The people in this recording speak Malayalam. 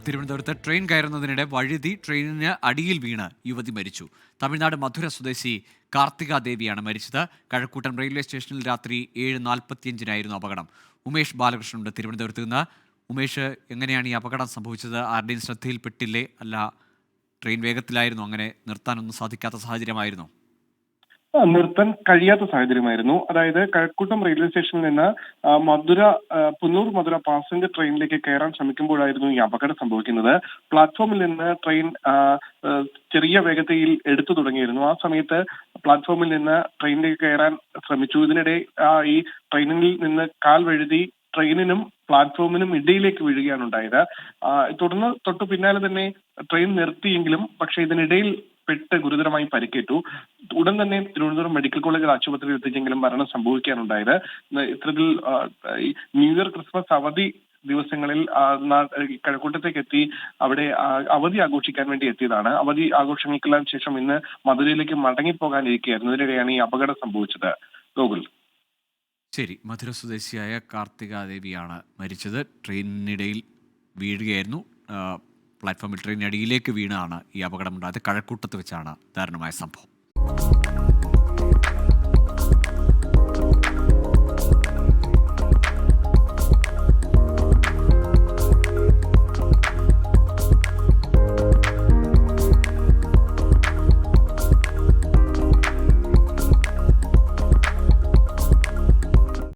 തിരുവനന്തപുരത്ത് ട്രെയിൻ കയറുന്നതിനിടെ വഴുതി ട്രെയിനിന് അടിയിൽ വീണ് യുവതി മരിച്ചു. തമിഴ്നാട് മധുര സ്വദേശി കാർത്തിക ദേവിയാണ് മരിച്ചത്. കഴക്കൂട്ടം റെയിൽവേ സ്റ്റേഷനിൽ രാത്രി 7:45 അപകടം. ഉമേഷ് ബാലകൃഷ്ണനുണ്ട് തിരുവനന്തപുരത്ത് നിന്ന്. ഉമേഷ്, എങ്ങനെയാണ് ഈ അപകടം സംഭവിച്ചത്? ആരുടെയും ശ്രദ്ധയിൽപ്പെട്ടില്ലേ? അല്ല, ട്രെയിൻ വേഗത്തിലായിരുന്നു, അങ്ങനെ നിർത്താനൊന്നും സാധിക്കാത്ത സാഹചര്യമായിരുന്നു? നിർത്താൻ കഴിയാത്ത സാഹചര്യമായിരുന്നു. അതായത് കഴക്കൂട്ടം റെയിൽവേ സ്റ്റേഷനിൽ നിന്ന് പുന്നൂർ മധുര പാസഞ്ചർ ട്രെയിനിലേക്ക് കയറാൻ ശ്രമിക്കുമ്പോഴായിരുന്നു ഈ അപകടം സംഭവിക്കുന്നത്. പ്ലാറ്റ്ഫോമിൽ നിന്ന് ട്രെയിൻ ചെറിയ വേഗതയിൽ എടുത്തു തുടങ്ങിയിരുന്നു. ആ സമയത്ത് പ്ലാറ്റ്ഫോമിൽ നിന്ന് ട്രെയിനിലേക്ക് കയറാൻ ശ്രമിച്ചു. ഇതിനിടെ ഈ ട്രെയിനിൽ നിന്ന് കാൽ വഴുതി ട്രെയിനിനും പ്ലാറ്റ്ഫോമിനും ഇടയിലേക്ക് വീഴുകയാണ് ഉണ്ടായത്. തുടർന്ന് തൊട്ടു പിന്നാലെ തന്നെ ട്രെയിൻ നിർത്തിയെങ്കിലും പക്ഷേ ഇതിനിടയിൽ പെട്ട് ഗുരുതരമായി പരിക്കേറ്റു. ഉടൻ തന്നെ തിരുവനന്തപുരം മെഡിക്കൽ കോളേജ് ആശുപത്രിയിൽ എത്തിച്ചെങ്കിലും മരണം സംഭവിക്കാനുണ്ടായത്. ഇത്തരത്തിൽ ഈ ന്യൂ ഇയർ ക്രിസ്മസ് അവധി ദിവസങ്ങളിൽ കഴക്കൂട്ടത്തേക്ക് എത്തി അവിടെ അവധി ആഘോഷിക്കാൻ വേണ്ടി എത്തിയതാണ്. അവധി ആഘോഷങ്ങൾക്കെല്ലാം ശേഷം ഇന്ന് മധുരയിലേക്ക് മടങ്ങിപ്പോകാനിരിക്കുകയായിരുന്നു. ഇതിനിടെയാണ് ഈ അപകടം സംഭവിച്ചത്. ഗോകുൽ. ശരി, മധുര സ്വദേശിയായ കാർത്തിക ദേവിയാണ് മരിച്ചത്. ട്രെയിനിനിടയിൽ വീഴുകയായിരുന്നു. പ്ലാറ്റ്ഫോമിൽ ട്രെയിനടിയിലേക്ക് വീണാണ് ഈ അപകടമുണ്ടായത്. കഴക്കൂട്ടത്ത് വെച്ചാണ് ദാരുണമായ സംഭവം.